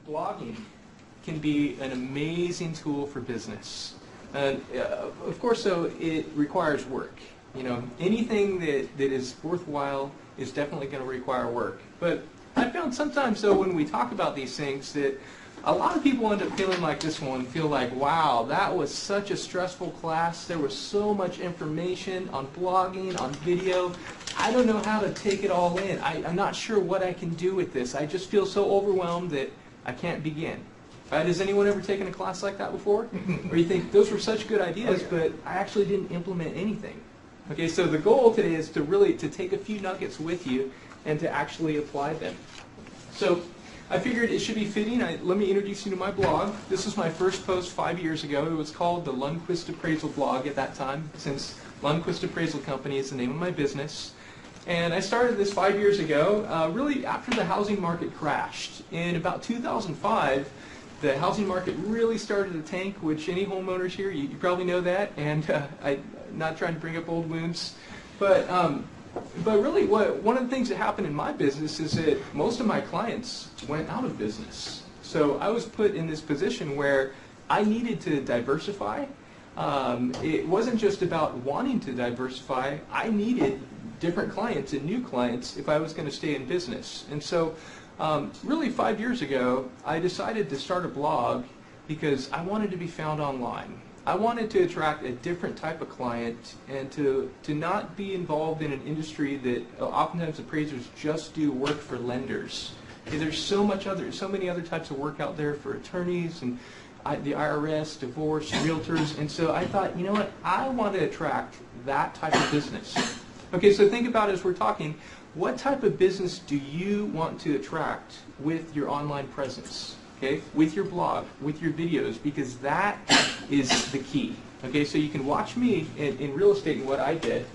blogging can be an amazing tool for business. And of course, though, it requires work. You know, anything that is worthwhile is definitely going to require work. But I found sometimes, though, when we talk about these things, that a lot of people end up feeling like this one, feel like, wow, that was such a stressful class. There was so much information on blogging, on video. I don't know how to take it all in. I'm not sure what I can do with this. I just feel so overwhelmed that I can't begin. Right? Has anyone ever taken a class like that before? Where you think, those were such good ideas, but I actually didn't implement anything. Okay, so the goal today is to take a few nuggets with you and to actually apply them. So I figured it should be fitting. Let me introduce you to my blog. This was my first post 5 years ago. It was called the Lundquist Appraisal blog at that time, since Lundquist Appraisal Company is the name of my business. And I started this 5 years ago, really after the housing market crashed. In about 2005, the housing market really started to tank, which any homeowners here, you probably know that, and I'm not trying to bring up old wounds. But really, one of the things that happened in my business is that most of my clients went out of business. So I was put in this position where I needed to diversify. It wasn't just about wanting to diversify. I needed different clients and new clients if I was going to stay in business. And so really 5 years ago, I decided to start a blog because I wanted to be found online. I wanted to attract a different type of client and to not be involved in an industry that oftentimes appraisers just do work for lenders. Okay, there's so many other types of work out there for attorneys and the IRS, divorce, realtors, and so I thought, you know what, I want to attract that type of business. Okay, so think about it as we're talking, what type of business do you want to attract with your online presence? Okay, with your blog, with your videos, because that is the key. Okay, so you can watch me in real estate and what I did,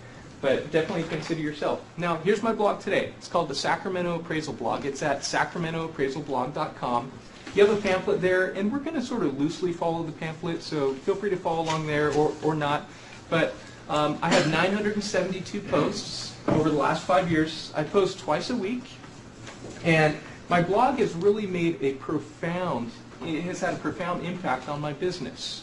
but definitely consider yourself. Now, here's my blog today. It's called the Sacramento Appraisal Blog. It's at sacramentoappraisalblog.com. You have a pamphlet there, and we're going to sort of loosely follow the pamphlet, so feel free to follow along there or not. But I have 972 posts over the last 5 years. I post twice a week, and my blog has really made it has had a profound impact on my business.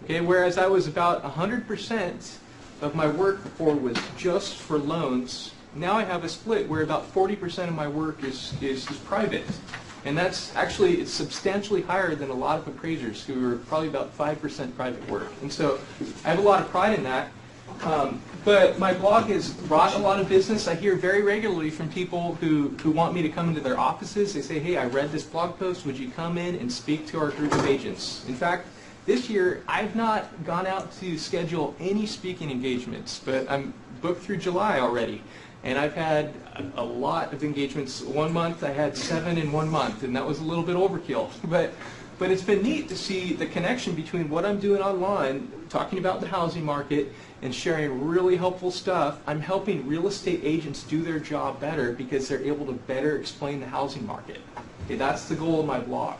Okay, whereas I was about 100% of my work before was just for loans, now I have a split where about 40% of my work is private. And that's actually, it's substantially higher than a lot of appraisers who are probably about 5% private work. And so I have a lot of pride in that. But my blog has brought a lot of business. I hear very regularly from people who want me to come into their offices. They say, hey, I read this blog post. Would you come in and speak to our group of agents? In fact, this year, I've not gone out to schedule any speaking engagements, but I'm booked through July already. And I've had a lot of engagements. 1 month, I had 7 in 1 month, and that was a little bit overkill. But it's been neat to see the connection between what I'm doing online, talking about the housing market, and sharing really helpful stuff. I'm helping real estate agents do their job better because they're able to better explain the housing market. Okay, that's the goal of my blog.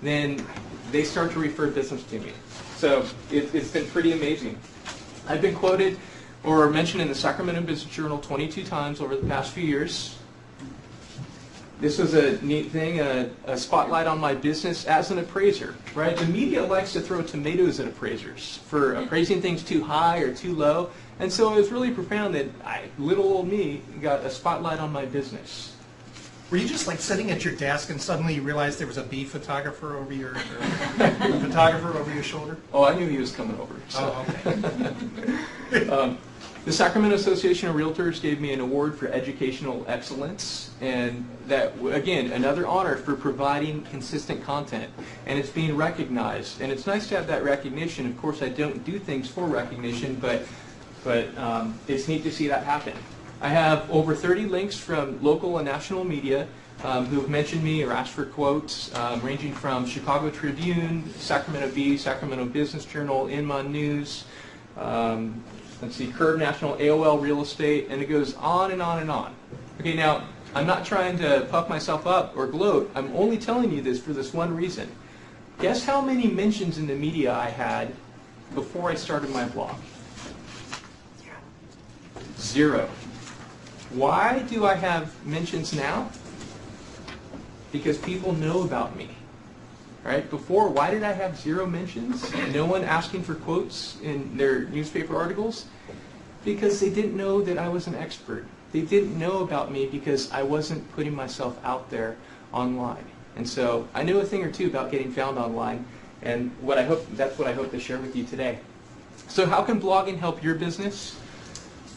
Then they start to refer business to me. So it's been pretty amazing. I've been quoted or mentioned in the Sacramento Business Journal 22 times over the past few years. This was a neat thing, a spotlight on my business as an appraiser, right? The media likes to throw tomatoes at appraisers for appraising things too high or too low. And so it was really profound that little old me got a spotlight on my business. Were you just like sitting at your desk and suddenly you realized there was a bee photographer over your shoulder? Oh, I knew he was coming over. So. Oh, okay. The Sacramento Association of Realtors gave me an award for educational excellence, and that, again, another honor for providing consistent content, and it's being recognized. And it's nice to have that recognition. Of course, I don't do things for recognition, but it's neat to see that happen. I have over 30 links from local and national media who have mentioned me or asked for quotes, ranging from Chicago Tribune, Sacramento Bee, Sacramento Business Journal, Inman News, let's see, Curve National, AOL Real Estate, and it goes on and on and on. Okay, now, I'm not trying to puff myself up or gloat. I'm only telling you this for this one reason. Guess how many mentions in the media I had before I started my blog? 0. Why do I have mentions now? Because people know about me. Right? Before, why did I have 0 mentions? No one asking for quotes in their newspaper articles? Because they didn't know that I was an expert. They didn't know about me because I wasn't putting myself out there online. And so I knew a thing or two about getting found online, and that's what I hope to share with you today. So how can blogging help your business?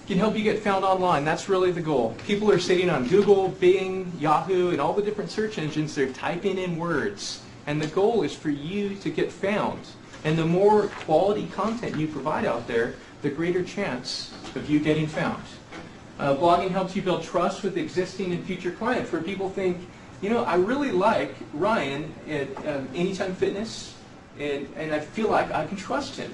It can help you get found online. That's really the goal. People are sitting on Google, Bing, Yahoo, and all the different search engines. They're typing in words. And the goal is for you to get found. And the more quality content you provide out there, the greater chance of you getting found. Blogging helps you build trust with existing and future clients, where people think, you know, I really like Ryan at Anytime Fitness, and I feel like I can trust him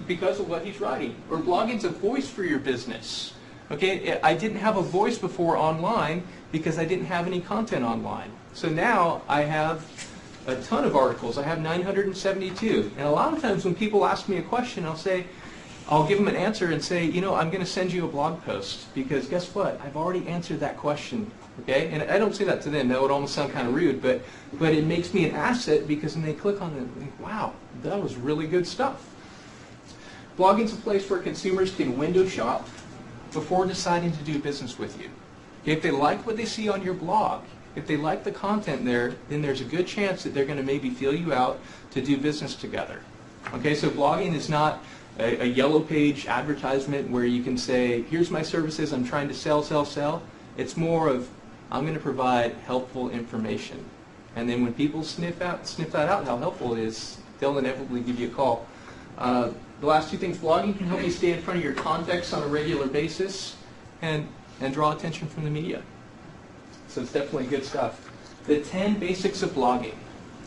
because of what he's writing. Or blogging's a voice for your business. Okay, I didn't have a voice before online because I didn't have any content online. So now I have a ton of articles. I have 972. And a lot of times when people ask me a question, I'll give them an answer and say, you know, I'm going to send you a blog post because guess what? I've already answered that question. Okay? And I don't say that to them. That would almost sound kind of rude, but it makes me an asset because when they click on it, they think, wow, that was really good stuff. Blogging's a place where consumers can window shop before deciding to do business with you. Okay? If they like what they see on your blog, if they like the content there, then there's a good chance that they're going to maybe feel you out to do business together. Okay, so blogging is not a yellow page advertisement where you can say, here's my services, I'm trying to sell, sell, sell. It's more of, I'm going to provide helpful information. And then when people sniff that out, how helpful it is, they'll inevitably give you a call. The last two things, blogging can help you stay in front of your contacts on a regular basis and draw attention from the media. So it's definitely good stuff. The 10 basics of blogging.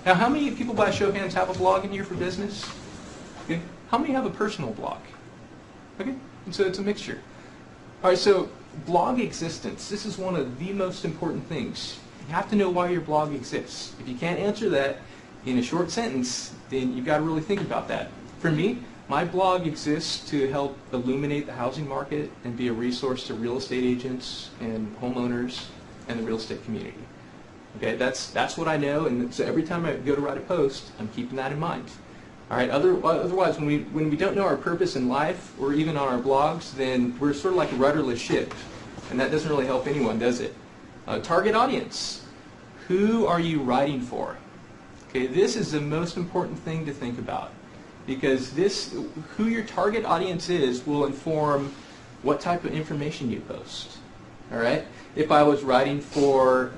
Now, how many people by show of hands have a blog in here for business? Okay. How many have a personal blog? Okay, and so it's a mixture. All right, so blog existence. This is one of the most important things. You have to know why your blog exists. If you can't answer that in a short sentence, then you've got to really think about that. For me, my blog exists to help illuminate the housing market and be a resource to real estate agents and homeowners and the real estate community. Okay, that's what I know, and so every time I go to write a post, I'm keeping that in mind. All right. Otherwise, when we don't know our purpose in life, or even on our blogs, then we're sort of like a rudderless ship, and that doesn't really help anyone, does it? Target audience. Who are you writing for? Okay, this is the most important thing to think about, because who your target audience is will inform what type of information you post. All right. If I was writing for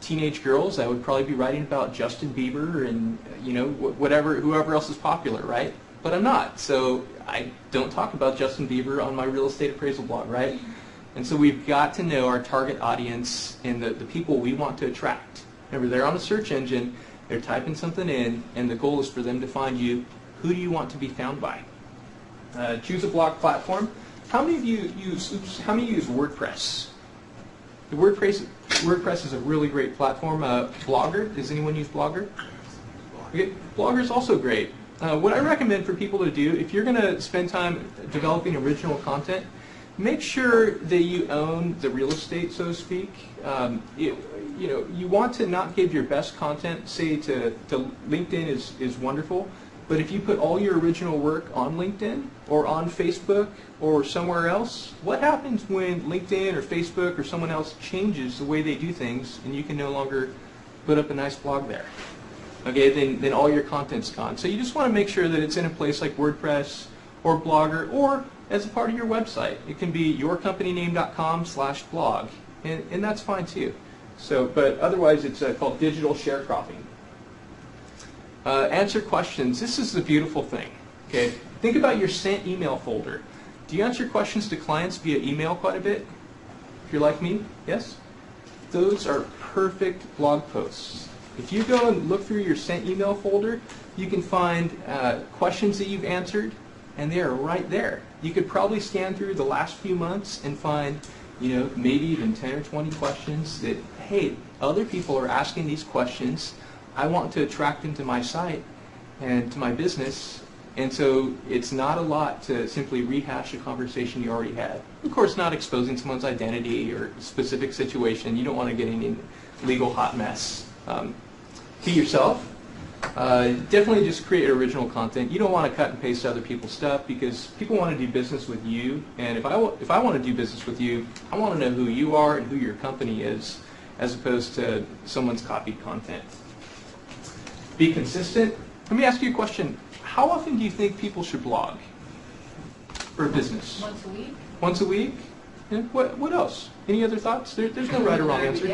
teenage girls, I would probably be writing about Justin Bieber and whoever else is popular, right? But I'm not, so I don't talk about Justin Bieber on my real estate appraisal blog, right? And so we've got to know our target audience and the people we want to attract. Remember, they're on a search engine, they're typing something in, and the goal is for them to find you. Who do you want to be found by? Choose a blog platform. How many of you use WordPress? The WordPress is a really great platform. Blogger, does anyone use Blogger? Okay. Blogger is also great. What I recommend for people to do, if you're going to spend time developing original content, make sure that you own the real estate, so to speak. You want to not give your best content, say to LinkedIn is wonderful, but if you put all your original work on LinkedIn or on Facebook or somewhere else, what happens when LinkedIn or Facebook or someone else changes the way they do things and you can no longer put up a nice blog there? Okay, then all your content's gone. So you just want to make sure that it's in a place like WordPress or Blogger or as a part of your website. It can be yourcompanyname.com/blog, and that's fine too. So, but otherwise it's called digital sharecropping. Answer questions. This is the beautiful thing. Okay, think about your sent email folder. Do you answer questions to clients via email quite a bit? If you're like me, yes? Those are perfect blog posts. If you go and look through your sent email folder, you can find questions that you've answered, and they are right there. You could probably scan through the last few months and find, maybe even 10 or 20 questions that, hey, other people are asking these questions. I want to attract them to my site and to my business, and so it's not a lot to simply rehash a conversation you already had. Of course, not exposing someone's identity or specific situation. You don't want to get any legal hot mess. Be yourself. Definitely just create original content. You don't want to cut and paste other people's stuff because people want to do business with you. And if I want to do business with you, I want to know who you are and who your company is, as opposed to someone's copied content. Be consistent. Let me ask you a question. How often do you think people should blog for a business? Once a week. Once a week? Yeah. What else? Any other thoughts? There's no right or wrong answer.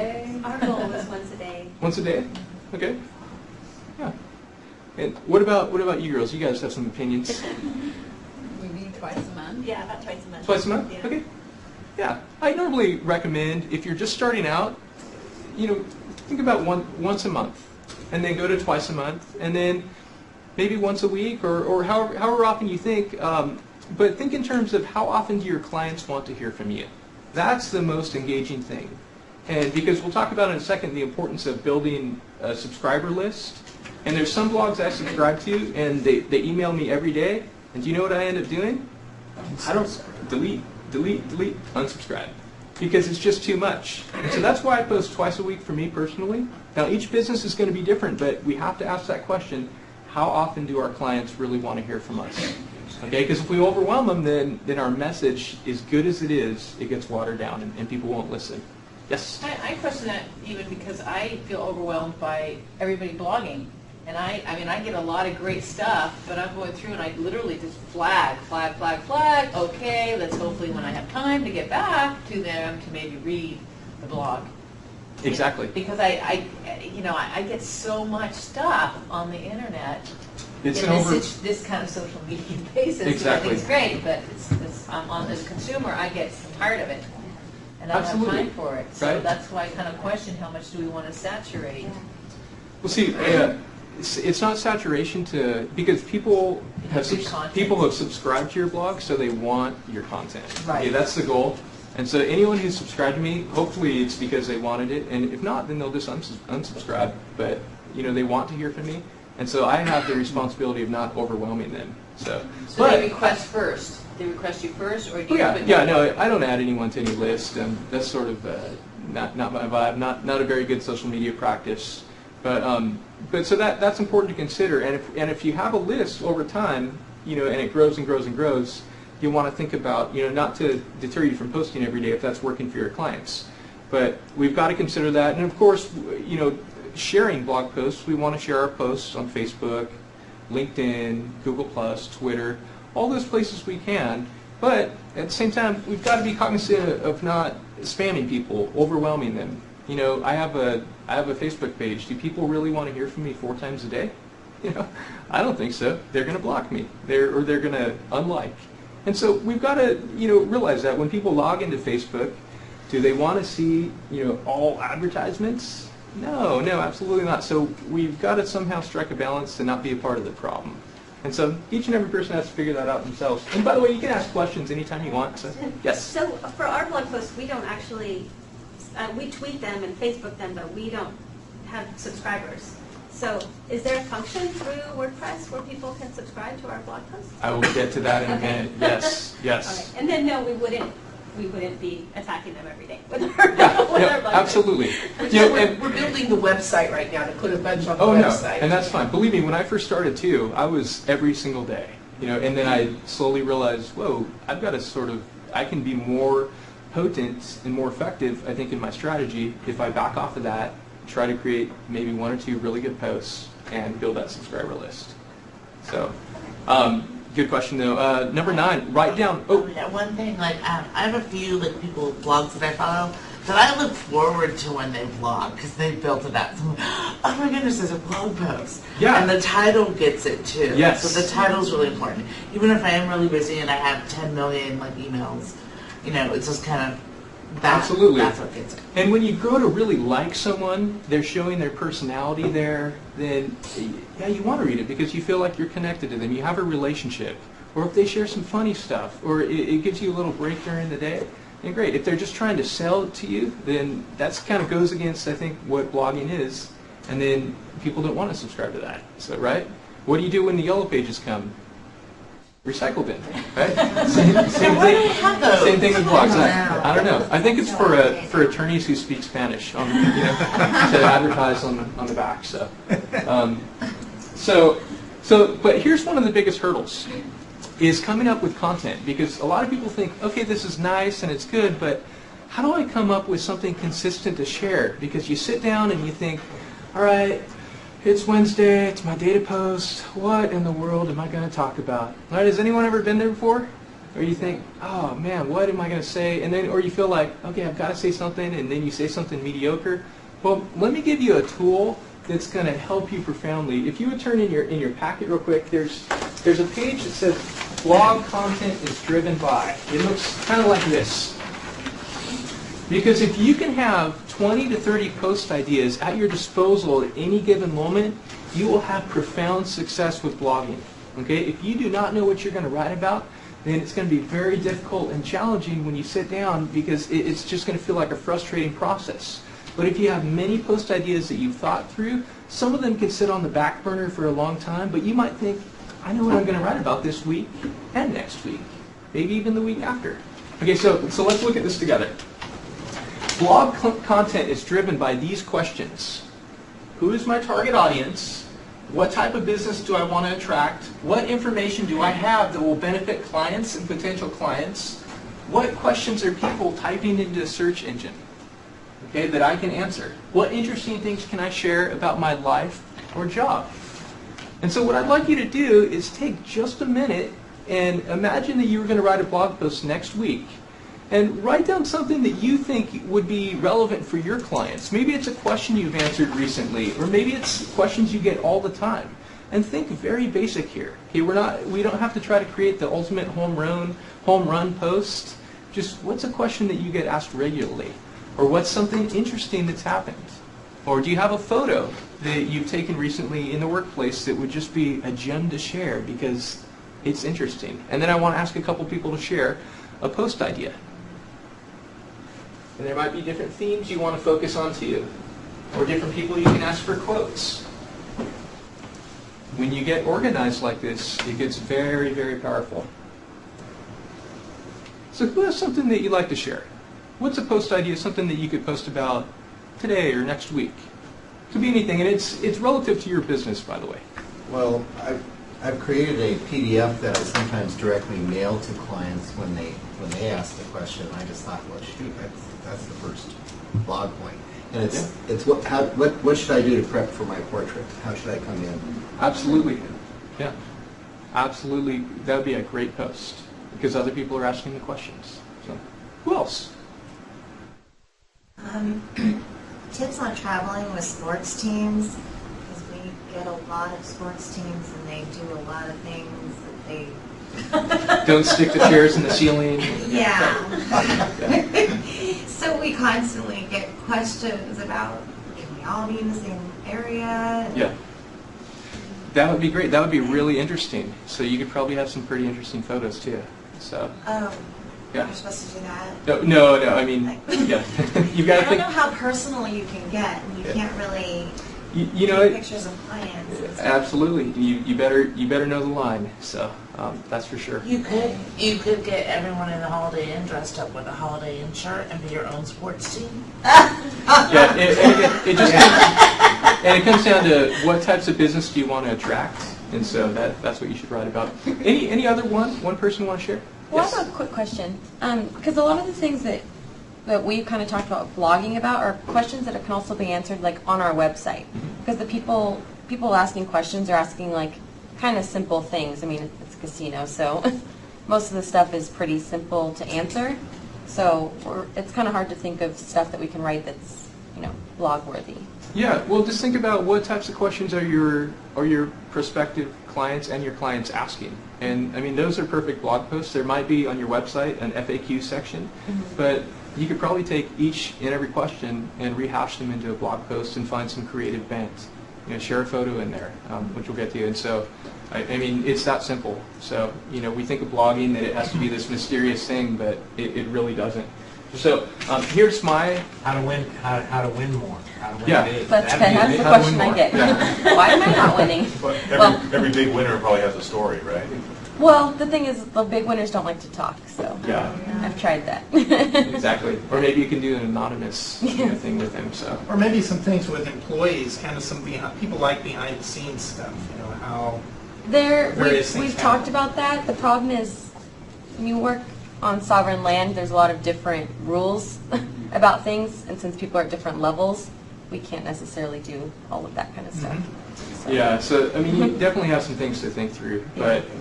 Our goal was once a day. Once a day? Okay. Yeah. And what about you girls? You guys have some opinions. We meet twice a month. Yeah, about twice a month. Twice a month? Yeah. Okay. Yeah. I normally recommend, if you're just starting out, think about once a month, and then go to twice a month, and then maybe once a week, or however often you think. But think in terms of how often do your clients want to hear from you. That's the most engaging thing. And because we'll talk about in a second the importance of building a subscriber list. And there's some blogs I subscribe to, and they email me every day. And do you know what I end up doing? I don't delete, unsubscribe. Because it's just too much. And so that's why I post twice a week for me personally. Now each business is going to be different, but we have to ask that question, how often do our clients really want to hear from us? Okay, because if we overwhelm them, then our message, as good as it is, it gets watered down and people won't listen. Yes? I question that even because I feel overwhelmed by everybody blogging. And I mean, I get a lot of great stuff, but I'm going through and I literally just flag. Okay, let's hopefully when I have time to get back to them to maybe read the blog. Exactly. Because I get so much stuff on the internet. It's This kind of social media basis. Exactly. I think it's great, but as a consumer, I get tired of it. And I don't have Absolutely. time for it. So Right. that's why I kind of question how much do we want to saturate. Well, see, it's not saturation because people have Good content. people have subscribed to your blog, so they want your content. Right. Okay, that's the goal. And so anyone who's subscribed to me, hopefully it's because they wanted it, and if not, then they'll just unsubscribe. But they want to hear from me, and so I have the responsibility of not overwhelming them. So They request first. They request you first, or do you? No, I don't add anyone to any list. That's sort of not my vibe. Not a very good social media practice. But so that's important to consider. And if you have a list over time, and it grows and grows and grows, you want to think about, not to deter you from posting every day if that's working for your clients. But we've got to consider that. And of course, sharing blog posts, we want to share our posts on Facebook, LinkedIn, Google+, Twitter, all those places we can. But at the same time, we've got to be cognizant of not spamming people, overwhelming them. I have a Facebook page. Do people really want to hear from me 4 times a day? I don't think so. They're going to block me. They're going to unlike. And so we've got to, realize that when people log into Facebook, do they want to see, all advertisements? No, absolutely not. So we've got to somehow strike a balance to not be a part of the problem. And so each and every person has to figure that out themselves. And by the way, you can ask questions anytime you want. So, yes. So for our blog posts, we don't actually, we tweet them and Facebook them, but we don't have subscribers. So is there a function through WordPress where people can subscribe to our blog posts? I will get to that in a minute. Yes. All right. And then no, we wouldn't be attacking them every day with our blog absolutely. We're building the website right now to put a bunch on the website. And that's fine. Believe me, when I first started too, I was every single day. And then I slowly realized, whoa, I've got to I can be more potent and more effective, I think, in my strategy if I back off of that, try to create maybe 1 or 2 really good posts and build that subscriber list. So, good question though. Number 9, write down. Oh, yeah, one thing, I have a few blogs that I follow that I look forward to when they blog because they built it out. So I'm like, oh my goodness, there's a blog post. Yeah. And the title gets it too. Yes. So the title's really important. Even if I am really busy and I have 10 million emails, it's just kind of that. Absolutely. That's what gets it. And when you grow to really like someone, they're showing their personality there, then yeah, you want to read it because you feel like you're connected to them. You have a relationship. Or if they share some funny stuff, or it gives you a little break during the day, then great. If they're just trying to sell it to you, then that's kind of goes against, I think, what blogging is. And then people don't want to subscribe to that. So, right? What do you do when the yellow pages come? Recycle bin, right? Same thing with blogs. I don't know. I think it's for attorneys who speak Spanish to advertise on the back. So, But here's one of the biggest hurdles, is coming up with content, because a lot of people think, okay, this is nice and it's good, but how do I come up with something consistent to share? Because you sit down and you think, all right, it's Wednesday, it's my day to post, what in the world am I going to talk about? All right, has anyone ever been there before? Or you think, oh man, what am I going to say? And then, or you feel like, okay, I've got to say something, and then you say something mediocre. Well, let me give you a tool that's going to help you profoundly. If you would turn in your packet real quick, there's a page that says blog content is driven by. It looks kind of like this. Because if you can have 20 to 30 post ideas at your disposal at any given moment, you will have profound success with blogging. Okay? If you do not know what you're going to write about, then it's going to be very difficult and challenging when you sit down, because it's just going to feel like a frustrating process. But if you have many post ideas that you've thought through, some of them can sit on the back burner for a long time, but you might think, I know what I'm going to write about this week and next week, maybe even the week after. Okay, so let's look at this together. Blog content is driven by these questions. Who is my target audience? What type of business do I want to attract? What information do I have that will benefit clients and potential clients? What questions are people typing into a search engine, okay, that I can answer? What interesting things can I share about my life or job? And so what I'd like you to do is take just a minute and imagine that you were going to write a blog post next week. And write down something that you think would be relevant for your clients. Maybe it's a question you've answered recently, or maybe it's questions you get all the time. And think very basic here. Okay, we don't have to try to create the ultimate home run post. Just what's a question that you get asked regularly? Or what's something interesting that's happened? Or do you have a photo that you've taken recently in the workplace that would just be a gem to share because it's interesting? And then I want to ask a couple people to share a post idea. And there might be different themes you want to focus on too, or different people you can ask for quotes. When you get organized like this, it gets very, very powerful. So who has something that you'd like to share? What's a post idea, something that you could post about today or next week? It could be anything, and it's relative to your business, by the way. Well, I've created a PDF that I sometimes directly mail to clients when they ask the question. I just thought, well, shoot, that's the first blog point. And it's what should I do to prep for my portrait? How should I come in? Absolutely, yeah, absolutely. That would be a great post because other people are asking the questions. So, who else? Tips on traveling with sports teams, because we get a lot of sports teams and they do a lot of things that they don't stick the chairs in the ceiling. Yeah. So we constantly get questions about, can we all be in the same area? Yeah. That would be great. That would be really interesting. So you could probably have some pretty interesting photos too. So. You're supposed to do that? No. I mean, yeah. You've got to I don't think. know how personal you can get, and you can't really you know, take pictures of clients. Absolutely. You better know the line. So that's for sure. You could get everyone in the Holiday Inn dressed up with a Holiday Inn shirt and be your own sports team. Yeah, it just and it comes down to what types of business do you want to attract, and so that's what you should write about. Any other one person want to share? Well, Yes. I have a quick question, because a lot of the things that we've kind of talked about blogging about are questions that can also be answered like on our website, because the people asking questions are asking like kind of simple things. I mean, it's a casino, so most of the stuff is pretty simple to answer. So it's kind of hard to think of stuff that we can write that's blog worthy. Yeah, well, just think about what types of questions are your prospective clients and your clients asking. And I mean, those are perfect blog posts. There might be on your website an FAQ section, but you could probably take each and every question and rehash them into a blog post and find some creative bent. Share a photo in there, which we'll get to. And so, I mean, it's that simple. So, we think of blogging that it has to be this mysterious thing, but it really doesn't. So here's my how to win more. How to win big. That's the question I get. Yeah. Why am I not winning? But every big winner probably has a story, right? Well, the thing is, the big winners don't like to talk, so Yeah. I've tried that. Exactly. Or maybe you can do an anonymous thing with them. So. Or maybe some things with employees, kind of some people like behind the scenes stuff, how various things We've happen. talked about that. The problem is, when you work on sovereign land, there's a lot of different rules about things, and since people are at different levels, we can't necessarily do all of that kind of stuff. So. Yeah, so I mean, you definitely have some things to think through,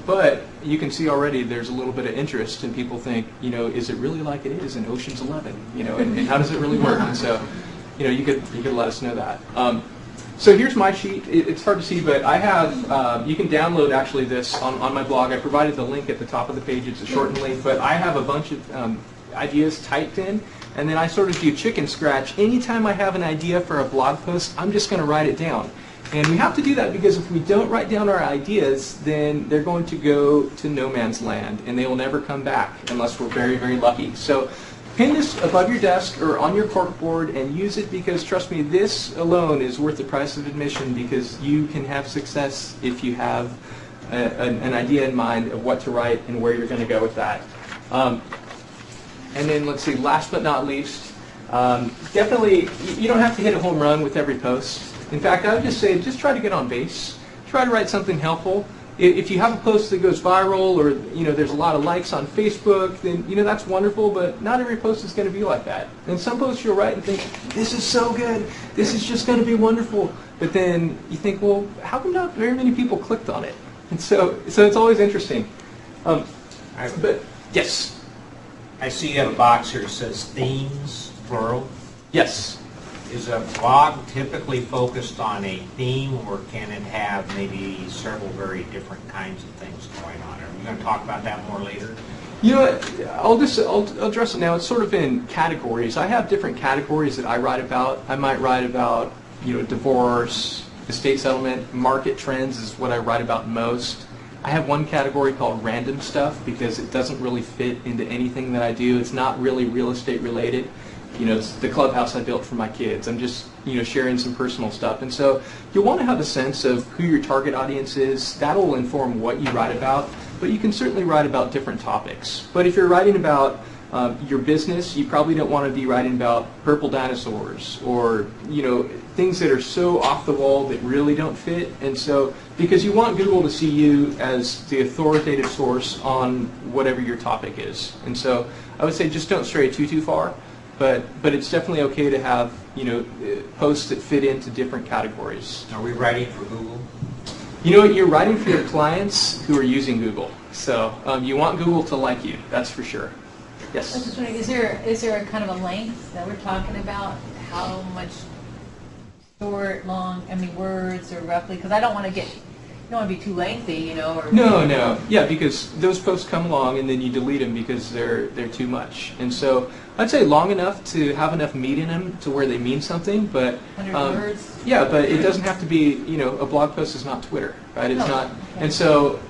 but you can see already there's a little bit of interest, and people think, is it really like it is in Ocean's 11? And how does it really work? And so, you could let us know that. So here's my sheet. It's hard to see, but I have, you can download actually this on my blog. I provided the link at the top of the page. It's a shortened link, but I have a bunch of ideas typed in, and then I sort of do chicken scratch. Anytime I have an idea for a blog post, I'm just going to write it down. And we have to do that because if we don't write down our ideas, then they're going to go to no man's land, and they will never come back unless we're very, very lucky. So pin this above your desk or on your corkboard and use it, because trust me, this alone is worth the price of admission, because you can have success if you have an idea in mind of what to write and where you're going to go with that. And then let's see, last but not least, definitely you don't have to hit a home run with every post. In fact, I would just say, just try to get on base. Try to write something helpful. If you have a post that goes viral, or there's a lot of likes on Facebook, then that's wonderful. But not every post is going to be like that. And some posts you'll write and think, this is so good. This is just going to be wonderful. But then you think, well, how come not very many people clicked on it? And so it's always interesting. But yes, I see you have a box here that says themes, plural. yes. Is a blog typically focused on a theme, or can it have maybe several very different kinds of things going on? Are we going to talk about that more later? You know what, I'll address it now. It's sort of in categories. I have different categories that I write about. I might write about, divorce, estate settlement, market trends is what I write about most. I have one category called random stuff, because it doesn't really fit into anything that I do. It's not really real estate related. It's the clubhouse I built for my kids. I'm just, sharing some personal stuff. And so you'll want to have a sense of who your target audience is. That'll inform what you write about. But you can certainly write about different topics. But if you're writing about your business, you probably don't want to be writing about purple dinosaurs or, things that are so off the wall that really don't fit. And so, because you want Google to see you as the authoritative source on whatever your topic is. And so I would say just don't stray too far. But it's definitely okay to have posts that fit into different categories. Are we writing for Google? You're writing for your clients who are using Google, so you want Google to like you. That's for sure. I was Yes. just wondering, is there a kind of a length that we're talking about? How much short, long? Words or roughly? Because I don't want to be too lengthy, or No. Yeah, because those posts come along and then you delete them because they're too much. And so I'd say long enough to have enough meat in them to where they mean something, but 100 words. yeah, but it doesn't have to be, a blog post is not Twitter, right? It's No. not. Okay. And so,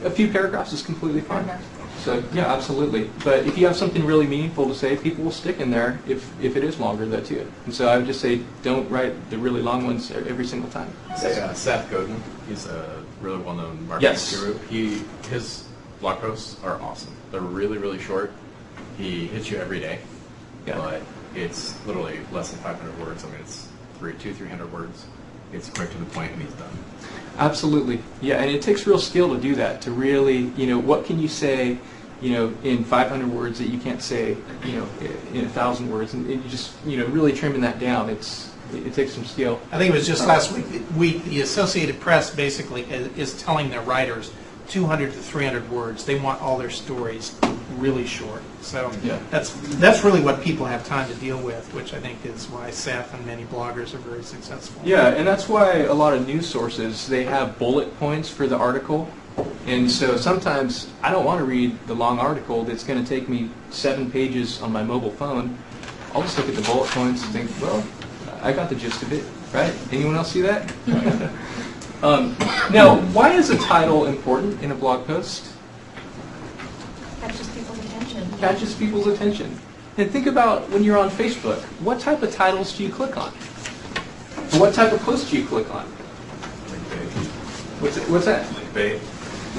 a few paragraphs is completely fine. Okay. So yeah, absolutely. But if you have something really meaningful to say, people will stick in there if it is longer though too. And so I would just say, don't write the really long ones every single time. Seth Godin, he's a really well-known marketing Yes. guru. His blog posts are awesome. They're really, really short. He hits you every day, Yeah. but it's literally less than 500 words. It's 300 words. It's quick to the point, and he's done. Absolutely. Yeah, and it takes real skill to do that, to really, what can you say, in 500 words that you can't say, in 1,000 words, and you just, really trimming that down. It takes some skill. I think it was just last week, the Associated Press basically is telling their writers 200 to 300 words. They want all their stories really short. So Yeah. that's really what people have time to deal with, which I think is why Seth and many bloggers are very successful. Yeah, and that's why a lot of news sources, they have bullet points for the article. And so sometimes I don't want to read the long article that's going to take me 7 pages on my mobile phone. I'll just look at the bullet points and think, well, I got the gist of it, right? Anyone else see that? Now, why is a title important in a blog post? Catches people's attention. Catches people's attention. And think about when you're on Facebook, what type of titles do you click on? What type of posts do you click on? Clickbait. What's that? Clickbait.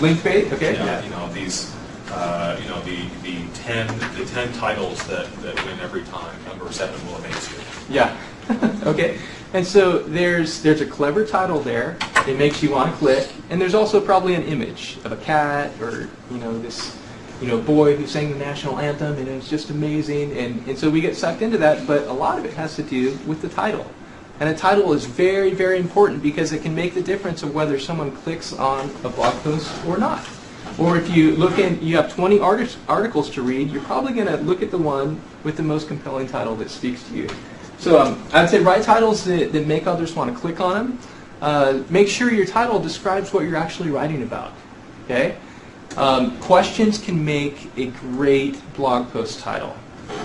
Link bait, okay. Yeah, you know, these, you know, the 10 titles that win every time. Number 7 will amaze you. Yeah. Okay. And so there's a clever title there. It makes you want to click, and there's also probably an image of a cat or this boy who sang the national anthem, and it's just amazing. And so we get sucked into that, but a lot of it has to do with the title. And a title is very, very important because it can make the difference of whether someone clicks on a blog post or not. Or if you look you have 20 articles to read, you're probably going to look at the one with the most compelling title that speaks to you. So I'd say write titles that make others want to click on them. Make sure your title describes what you're actually writing about. Okay? Questions can make a great blog post title.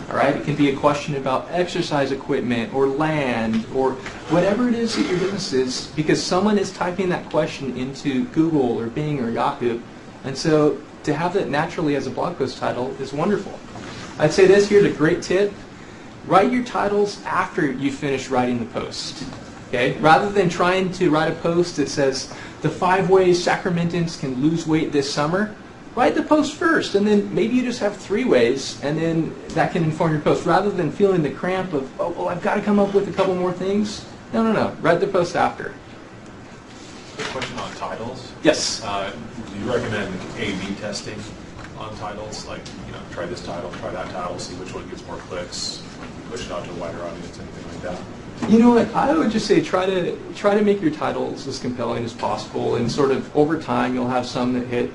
All right? It can be a question about exercise equipment or land or whatever it is that your business is, because someone is typing that question into Google or Bing or Yahoo. And so to have that naturally as a blog post title is wonderful. I'd say this, here's a great tip. Write your titles after you finish writing the post. Okay? Rather than trying to write a post that says, the 5 ways Sacramentans can lose weight this summer, write the post first, and then maybe you just have 3 ways, and then that can inform your post. Rather than feeling the cramp of, oh, I've got to come up with a couple more things. No. Write the post after. Quick question on titles. Yes. Do you recommend A/B testing on titles? Like, try this title, try that title, see which one gets more clicks, push it out to a wider audience, anything like that? You know what? I would just say try to make your titles as compelling as possible, and sort of over time you'll have some that hit,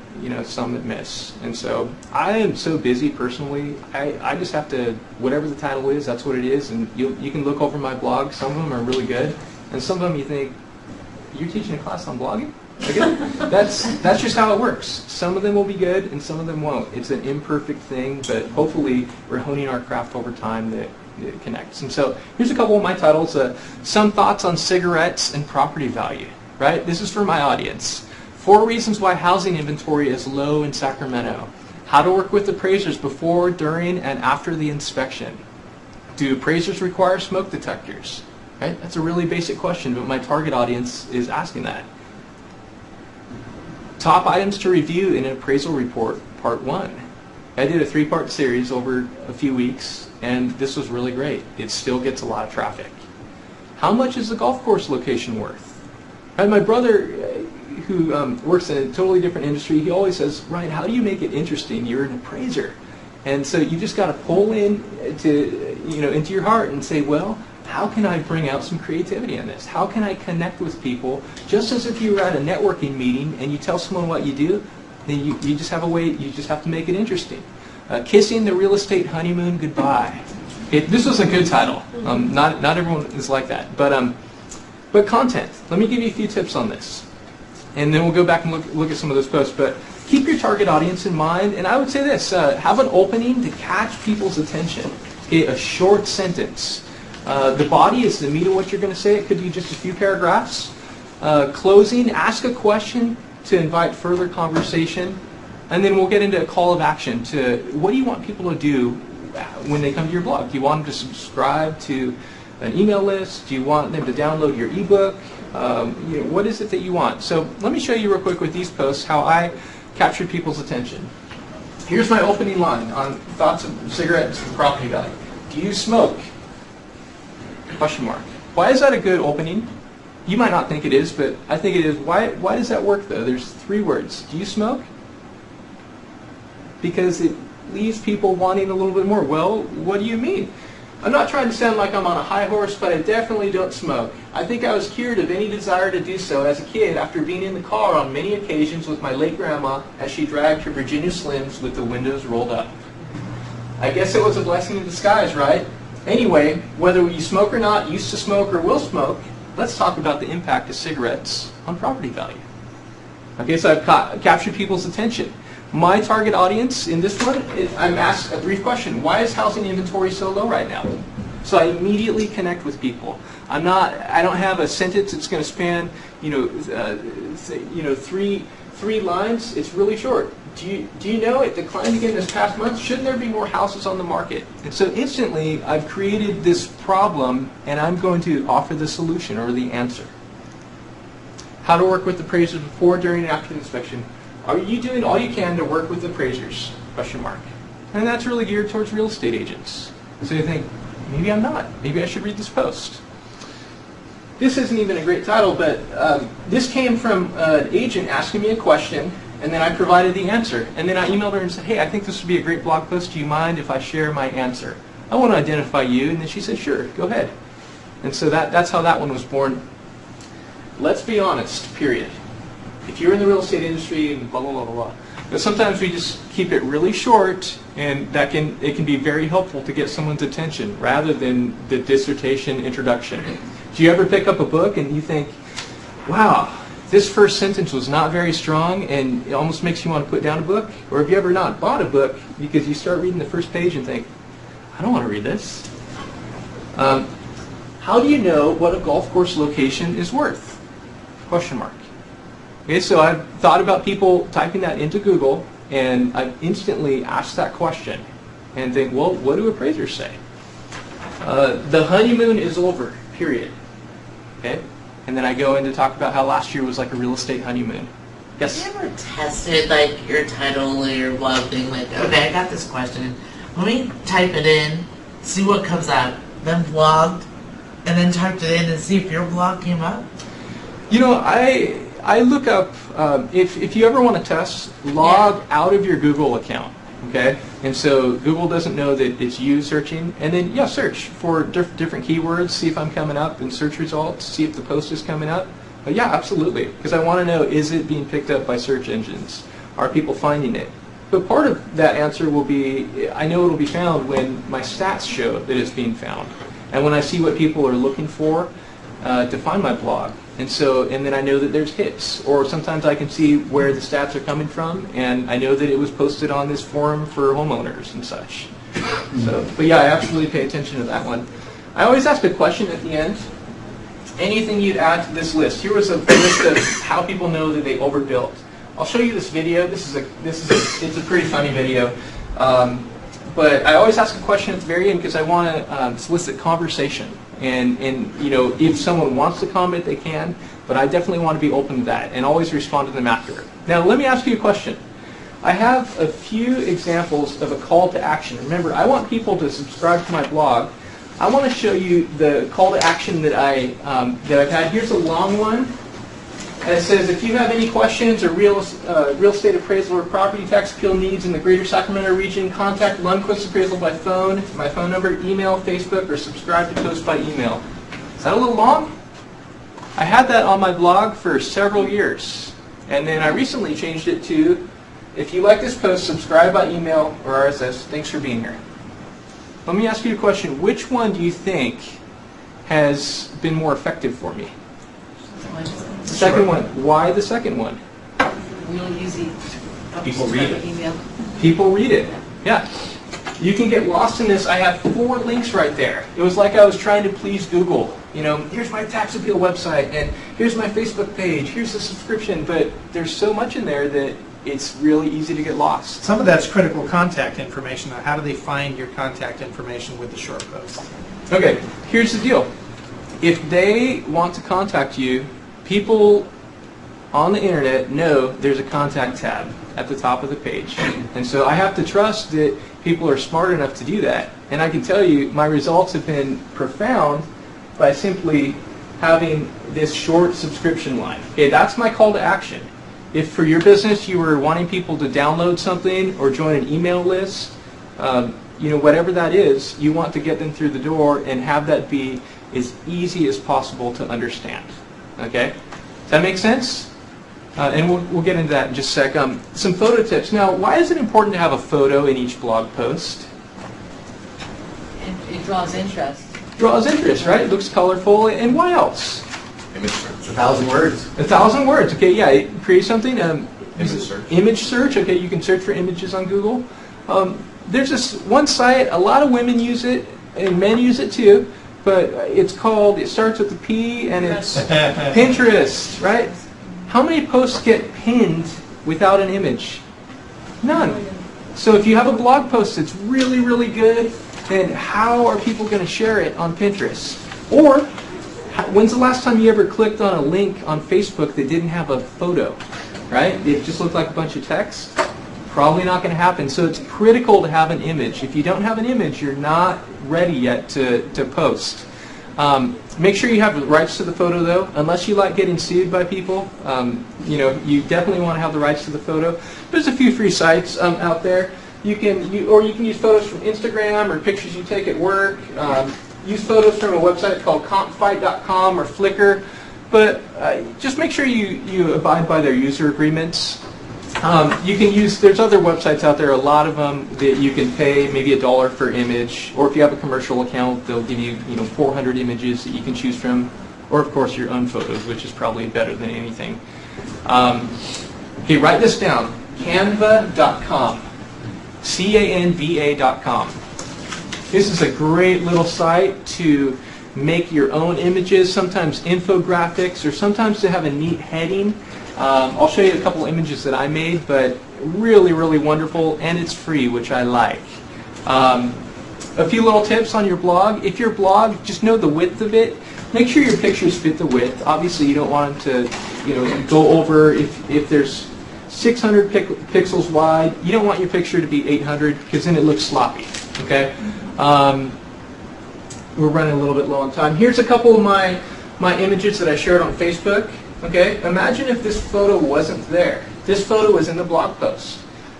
some that miss. And so I am so busy personally. I just have to, whatever the title is, that's what it is. And you can look over my blog. Some of them are really good, and some of them you think, you're teaching a class on blogging? Again, that's just how it works. Some of them will be good, and some of them won't. It's an imperfect thing, but hopefully we're honing our craft over time that it connects. And so here's a couple of my titles. Some thoughts on cigarettes and property value. Right? This is for my audience. 4 reasons why housing inventory is low in Sacramento. How to work with appraisers before, during, and after the inspection. Do appraisers require smoke detectors? Right? That's a really basic question, but my target audience is asking that. Top items to review in an appraisal report, part 1. I did a 3-part series over a few weeks, and this was really great. It still gets a lot of traffic. How much is the golf course location worth? Right, my brother, who works in a totally different industry, he always says, Ryan, how do you make it interesting? You're an appraiser. And so you just got to pull into your heart and say, well, how can I bring out some creativity in this? How can I connect with people? Just as if you were at a networking meeting and you tell someone what you do, then you just have a way, you just have to make it interesting. Kissing the real estate honeymoon goodbye. This was a good title. Not everyone is like that. But content. Let me give you a few tips on this. And then we'll go back and look at some of those posts. But keep your target audience in mind. And I would say this, have an opening to catch people's attention. Okay, a short sentence. The body is the meat of what you're going to say. It could be just a few paragraphs. Closing, ask a question to invite further conversation. And then we'll get into a call of action to what do you want people to do when they come to your blog? Do you want them to subscribe to an email list? Do you want them to download your ebook? What is it that you want? So let me show you real quick with these posts how I captured people's attention. Here's my opening line on thoughts of cigarettes and property value. Do you smoke? Question mark. Why is that a good opening? You might not think it is, but I think it is. Why does that work though? There's 3 words. Do you smoke? Because it leaves people wanting a little bit more. Well, what do you mean? I'm not trying to sound like I'm on a high horse, but I definitely don't smoke. I think I was cured of any desire to do so as a kid after being in the car on many occasions with my late grandma as she dragged her Virginia Slims with the windows rolled up. I guess it was a blessing in disguise, right? Anyway, whether you smoke or not, used to smoke or will smoke, let's talk about the impact of cigarettes on property value. Okay, so I've captured people's attention. My target audience in this one, I'm asked a brief question. Why is housing inventory so low right now? So I immediately connect with people. I don't have a sentence that's going to span, three lines. It's really short. Do you know it declined again this past month? Shouldn't there be more houses on the market? And so instantly, I've created this problem, and I'm going to offer the solution or the answer. How to work with appraisers before, during, and after the inspection. Are you doing all you can to work with appraisers? Question mark. And that's really geared towards real estate agents. So you think, maybe I'm not. Maybe I should read this post. This isn't even a great title, but this came from an agent asking me a question, and then I provided the answer. And then I emailed her and said, hey, I think this would be a great blog post. Do you mind if I share my answer? I want to identify you. And then she said, sure, go ahead. And so that's how that one was born. Let's be honest, period. If you're in the real estate industry and blah, blah, blah, blah, blah. But sometimes we just keep it really short, and it can be very helpful to get someone's attention rather than the dissertation introduction. Do you ever pick up a book and you think, wow, this first sentence was not very strong and it almost makes you want to put down a book? Or have you ever not bought a book because you start reading the first page and think, I don't want to read this? How do you know what a golf course location is worth? Question mark. Okay, so I've thought about people typing that into Google, and I've instantly asked that question and think, well, what do appraisers say? The honeymoon is over, period. Okay? And then I go in to talk about how last year was like a real estate honeymoon. Yes? Have you ever tested like your title or your blog thing? Like, okay, I got this question. Let me type it in, see what comes up, then blogged, and then typed it in and see if your blog came up? You know, I look up, if you ever want to test, log out of your Google account, okay? And so Google doesn't know that it's you searching. And then, yeah, search for different keywords, see if I'm coming up in search results, see if the post is coming up. But yeah, absolutely, because I want to know, is it being picked up by search engines? Are people finding it? But part of that answer will be, I know it'll be found when my stats show that it's being found. And when I see what people are looking for to find my blog. And then I know that there's hits, or sometimes I can see where the stats are coming from, and I know that it was posted on this forum for homeowners and such. But yeah, I absolutely pay attention to that one. I always ask a question at the end. Anything you'd add to this list? Here was a list of how people know that they overbuilt. I'll show you this video. It's a pretty funny video. But I always ask a question at the very end because I want to solicit conversation. And you know, if someone wants to comment, they can. But I definitely want to be open to that and always respond to them after. Now, let me ask you a question. I have a few examples of a call to action. Remember, I want people to subscribe to my blog. I want to show you the call to action that I've had. Here's a long one. And it says, if you have any questions or real estate appraisal or property tax appeal needs in the greater Sacramento region, contact Lundquist Appraisal by phone, my phone number, email, Facebook, or subscribe to post by email. Is that a little long? I had that on my blog for several years. And then I recently changed it to, if you like this post, subscribe by email or RSS. Thanks for being here. Let me ask you a question. Which one do you think has been more effective for me? The second one. Why the second one? Real easy. People read it. Email. People read it. Yeah. You can get lost in this. I have 4 links right there. It was like I was trying to please Google. You know, here's my tax appeal website, and here's my Facebook page, here's the subscription, but there's so much in there that it's really easy to get lost. Some of that's critical contact information. How do they find your contact information with the short post? Okay, here's the deal. If they want to contact you, people on the internet know there's a contact tab at the top of the page. And so I have to trust that people are smart enough to do that. And I can tell you my results have been profound by simply having this short subscription line. Okay, that's my call to action. If for your business you were wanting people to download something or join an email list, you know, whatever that is, you want to get them through the door and have that be as easy as possible to understand. Okay? Does that make sense? And we'll get into that in just a sec. Some photo tips. Now, why is it important to have a photo in each blog post? It draws interest. Draws interest, right? It looks colorful. And why else? Image search. It's 1,000 words. 1,000 words. Okay, yeah. It creates something. Image search. Image search. Okay, you can search for images on Google. There's this one site. A lot of women use it, and men use it too. But it's called. It starts with the P, and it's Pinterest, right? How many posts get pinned without an image? None. So if you have a blog post that's really, really good, then how are people going to share it on Pinterest? Or when's the last time you ever clicked on a link on Facebook that didn't have a photo? right? It just looked like a bunch of text. Probably not going to happen. So it's critical to have an image. If you don't have an image, you're not ready yet to post. Make sure you have the rights to the photo, though. Unless you like getting sued by people, you definitely want to have the rights to the photo. There's a few free sites out there. You can use photos from Instagram or pictures you take at work. Use photos from a website called compfight.com or Flickr. But just make sure you abide by their user agreements. You can use, there's other websites out there, a lot of them that you can pay maybe $1 per image, or if you have a commercial account, they'll give you 400 images that you can choose from, or of course your own photos, which is probably better than anything. Okay, write this down, canva.com, canva.com. This is a great little site to make your own images, sometimes infographics, or sometimes to have a neat heading. I'll show you a couple images that I made, but really, really wonderful, and it's free, which I like. A few little tips on your blog. If your blog, just know the width of it. Make sure your pictures fit the width. Obviously, you don't want them to, go over. If there's 600 pixels wide, you don't want your picture to be 800 because then it looks sloppy. Okay. We're running a little bit low on time. Here's a couple of my images that I shared on Facebook. Okay, imagine if this photo wasn't there. This photo was in the blog post,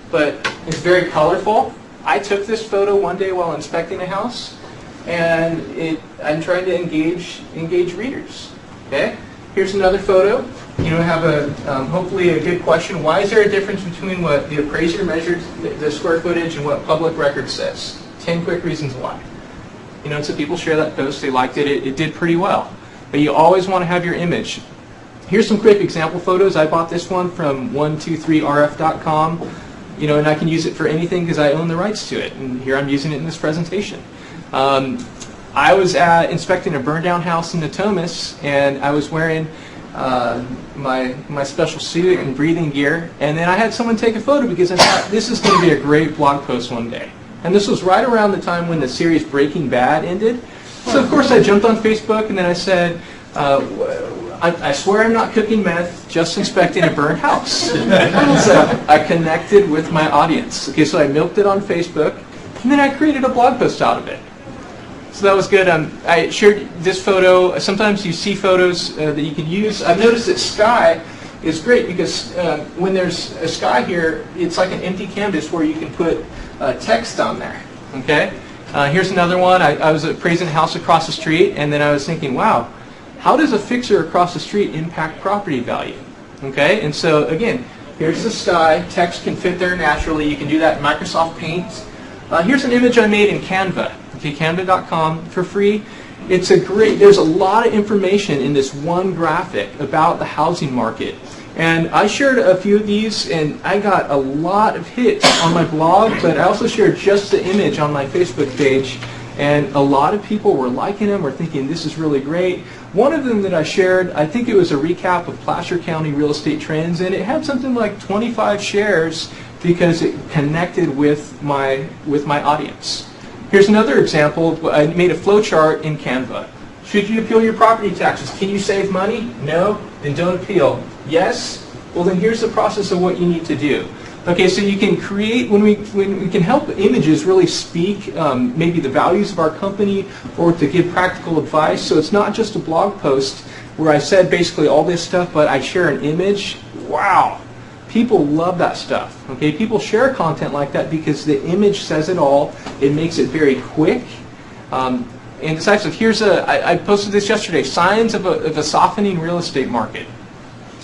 but it's very colorful. I took this photo one day while inspecting a house, and I'm trying to engage readers. Okay, here's another photo. Have hopefully a good question. Why is there a difference between what the appraiser measured the square footage and what public record says? 10 quick reasons why. So people share that post. They liked it. It did pretty well. But you always want to have your image. Here's some quick example photos. I bought this one from 123rf.com, and I can use it for anything because I own the rights to it. And here I'm using it in this presentation. I was inspecting a burned down house in Natomas, and I was wearing my special suit and breathing gear. And then I had someone take a photo because I thought this is going to be a great blog post one day. And this was right around the time when the series Breaking Bad ended. So of course I jumped on Facebook and then I said, I swear I'm not cooking meth, just inspecting a burned house. So I connected with my audience. Okay, so I milked it on Facebook, and then I created a blog post out of it. So that was good. I shared this photo. Sometimes you see photos that you can use. I've noticed that sky is great because when there's a sky here, it's like an empty canvas where you can put text on there. Okay. Here's another one. I was appraising a house across the street, and then I was thinking, wow, how does a fixer across the street impact property value? Okay, and so again, here's the sky. Text can fit there naturally. You can do that in Microsoft Paint. Here's an image I made in Canva. Okay, canva.com for free. There's a lot of information in this one graphic about the housing market. And I shared a few of these, and I got a lot of hits on my blog, but I also shared just the image on my Facebook page. And a lot of people were liking them, were thinking this is really great. One of them that I shared, I think it was a recap of Placer County real estate trends, and it had something like 25 shares because it connected with my audience. Here's another example. I made a flow chart in Canva. Should you appeal your property taxes? Can you save money? No? Then don't appeal. Yes? Well, then here's the process of what you need to do. Okay, so you can create, when we can help images really speak maybe the values of our company or to give practical advice. So it's not just a blog post where I said basically all this stuff, but I share an image. Wow, people love that stuff. Okay, people share content like that because the image says it all. It makes it very quick. And it's actually, I posted this yesterday, signs of a softening real estate market.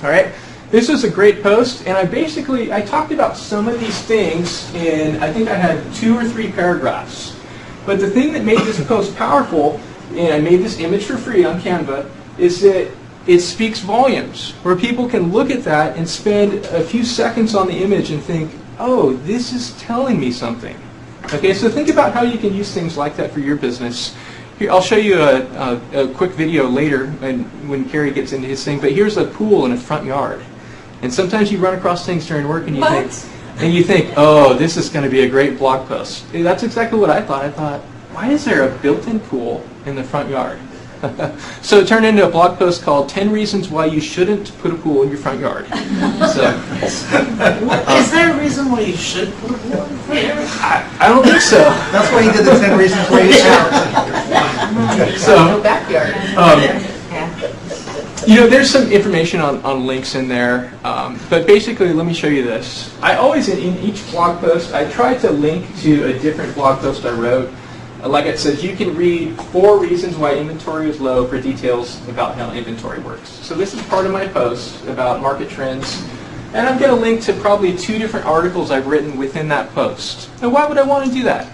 All right. This was a great post, and I talked about some of these things in, I think I had 2 or 3 paragraphs. But the thing that made this post powerful, and I made this image for free on Canva, is that it speaks volumes, where people can look at that and spend a few seconds on the image and think, oh, this is telling me something. Okay, so think about how you can use things like that for your business. Here, I'll show you a quick video later when Kerry gets into his thing, but here's a pool in a front yard. And sometimes you run across things during work and you think, oh, this is going to be a great blog post. That's exactly what I thought. I thought, why is there a built-in pool in the front yard? So it turned into a blog post called 10 Reasons Why You Shouldn't Put a Pool in Your Front Yard. So, Is there a reason why you should put a pool in the front yard? I don't think so. That's why you did the 10 reasons why you should. So, Backyard. There's some information on links in there, but basically, let me show you this. I always, in each blog post, I try to link to a different blog post I wrote. Like it says, you can read 4 reasons why inventory is low for details about how inventory works. So this is part of my post about market trends, and I'm going to link to probably 2 different articles I've written within that post. Now, why would I want to do that?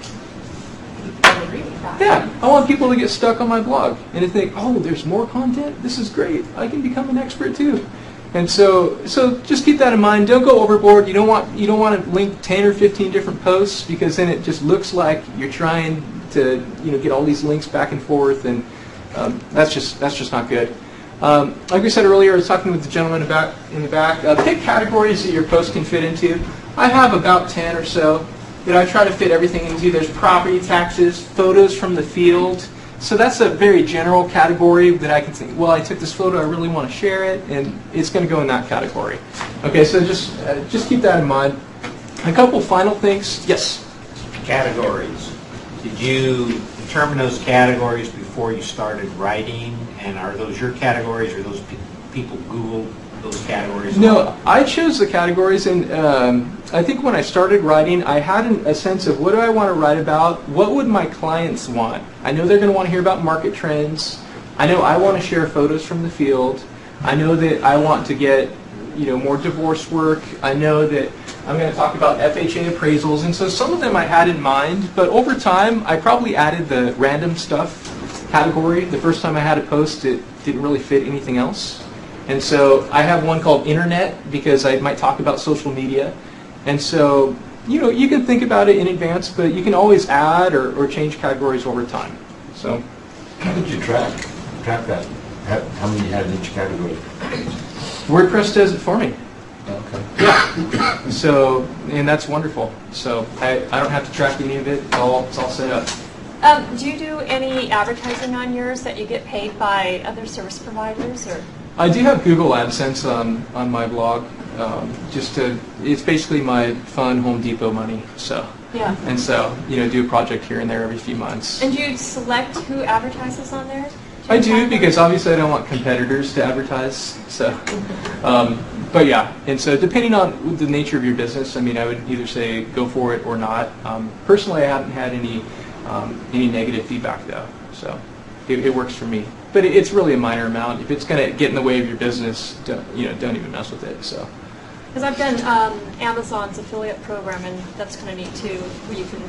Yeah, I want people to get stuck on my blog and to think, oh, there's more content? This is great. I can become an expert too. And so just keep that in mind. Don't go overboard. You don't want to link 10 or 15 different posts, because then it just looks like you're trying to get all these links back and forth, and that's just not good. Like we said earlier, I was talking with the gentleman in the back. Pick categories that your post can fit into. I have about 10 or so that I try to fit everything into. There's property taxes, photos from the field. So that's a very general category that I can think, well, I took this photo, I really want to share it, and it's going to go in that category. Okay, so just keep that in mind. A couple final things. Yes? Categories. Did you determine those categories before you started writing? And are those your categories, or those people Google those categories? No, I chose the categories, and I think when I started writing, I had a sense of what do I want to write about? What would my clients want? I know they're going to want to hear about market trends. I know I want to share photos from the field. I know that I want to get more divorce work. I know that I'm going to talk about FHA appraisals, and so some of them I had in mind, but over time I probably added the random stuff category. The first time I had a post, it didn't really fit anything else. And so I have one called Internet, because I might talk about social media. And so, you can think about it in advance, but you can always add or change categories over time. So, how did you track that? How many you had in each category? WordPress does it for me. Okay. Yeah. So, and that's wonderful. So I don't have to track any of it. It's all set up. Do you do any advertising on yours that you get paid by other service providers, or? I do have Google AdSense on my blog. It's basically my fun Home Depot money. So yeah. And so do a project here and there every few months. And do you select who advertises on there? I do, because obviously I don't want competitors to advertise. So, but yeah, and so depending on the nature of your business, I would either say go for it or not. Personally, I haven't had any negative feedback though, so it works for me. But it's really a minor amount. If it's going to get in the way of your business, don't even mess with it. So. Because I've done Amazon's affiliate program, and that's kind of neat too, where you can.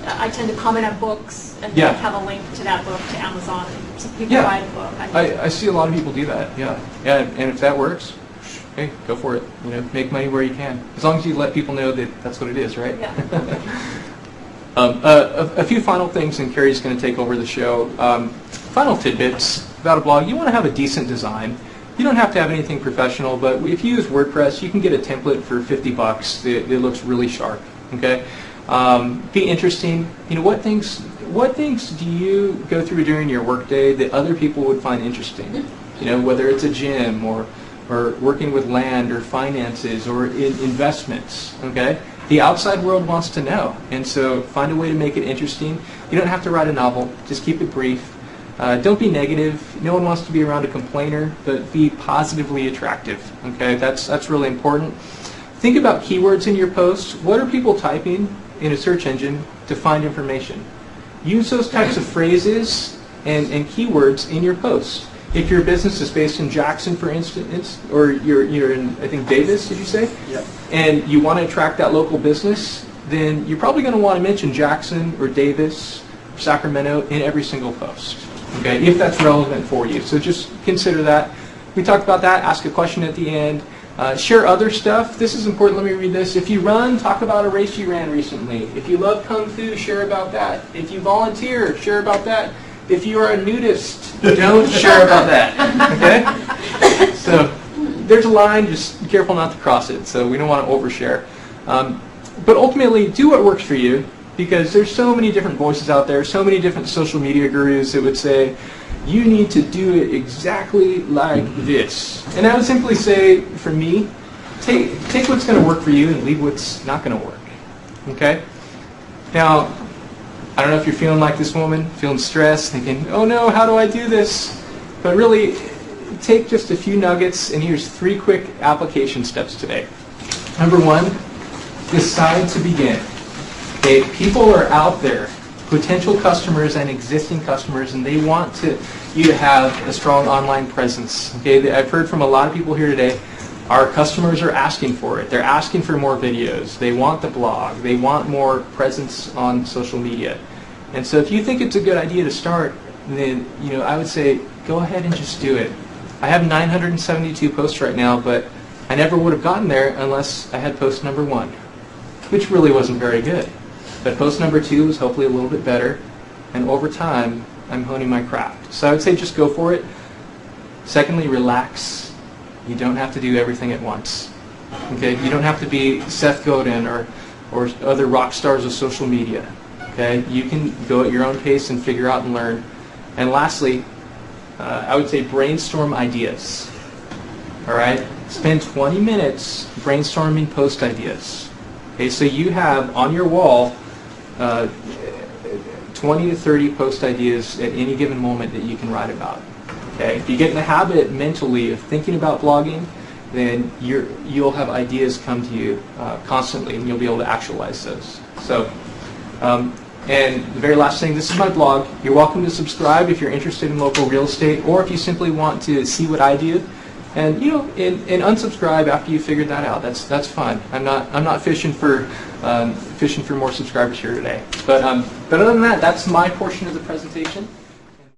I tend to comment on books and have a link to that book to Amazon. And so people buy the book. I see a lot of people do that. Yeah, and if that works, hey, go for it. Make money where you can, as long as you let people know that that's what it is, right? Yeah. A few final things, and Carrie's going to take over the show. Final tidbits about a blog. You want to have a decent design. You don't have to have anything professional, but if you use WordPress, you can get a template for $50 that looks really sharp. Okay. Be interesting. What things do you go through during your workday that other people would find interesting? Whether it's a gym or working with land or finances or investments. Okay. The outside world wants to know, and so find a way to make it interesting. You don't have to write a novel. Just keep it brief. Don't be negative. No one wants to be around a complainer, but be positively attractive. Okay, that's really important. Think about keywords in your posts. What are people typing in a search engine to find information? Use those types of phrases and keywords in your posts. If your business is based in Jackson, for instance, or you're in, I think, Davis, did you say? Yep. And you want to attract that local business, then you're probably going to want to mention Jackson or Davis or Sacramento in every single post, okay, if that's relevant for you. So just consider that. We talked about that. Ask a question at the end. Share other stuff. This is important. Let me read this. If you run, talk about a race you ran recently. If you love Kung Fu, share about that. If you volunteer, share about that. If you are a nudist, don't share about that. Okay? So there's a line. Just be careful not to cross it. So we don't want to overshare. But ultimately, do what works for you. because there's so many different voices out there, so many different social media gurus that would say, you need to do it exactly like this. And I would simply say, for me, take what's going to work for you and leave what's not going to work. Okay? Now, I don't know if you're feeling like this woman, feeling stressed, thinking, oh no, how do I do this? But really, take just a few nuggets, and here's 3 quick application steps today. Number 1, decide to begin. Okay, people are out there, potential customers and existing customers, and they want you to have a strong online presence. Okay, I've heard from a lot of people here today, our customers are asking for it. They're asking for more videos. They want the blog. They want more presence on social media. And so if you think it's a good idea to start, then I would say go ahead and just do it. I have 972 posts right now, but I never would have gotten there unless I had post number 1, which really wasn't very good. But post number 2 was hopefully a little bit better, and over time, I'm honing my craft. So I would say just go for it. Secondly, relax. You don't have to do everything at once. Okay? You don't have to be Seth Godin or other rock stars of social media. Okay? You can go at your own pace and figure out and learn. And lastly, I would say brainstorm ideas. All right? Spend 20 minutes brainstorming post ideas. Okay? So you have on your wall 20 to 30 post ideas at any given moment that you can write about. Okay? If you get in the habit mentally of thinking about blogging, then you'll have ideas come to you constantly, and you'll be able to actualize those. So, and the very last thing, this is my blog. You're welcome to subscribe if you're interested in local real estate, or if you simply want to see what I do. And and unsubscribe after you figured that out. That's fine. I'm not fishing for more subscribers here today. But other than that, that's my portion of the presentation.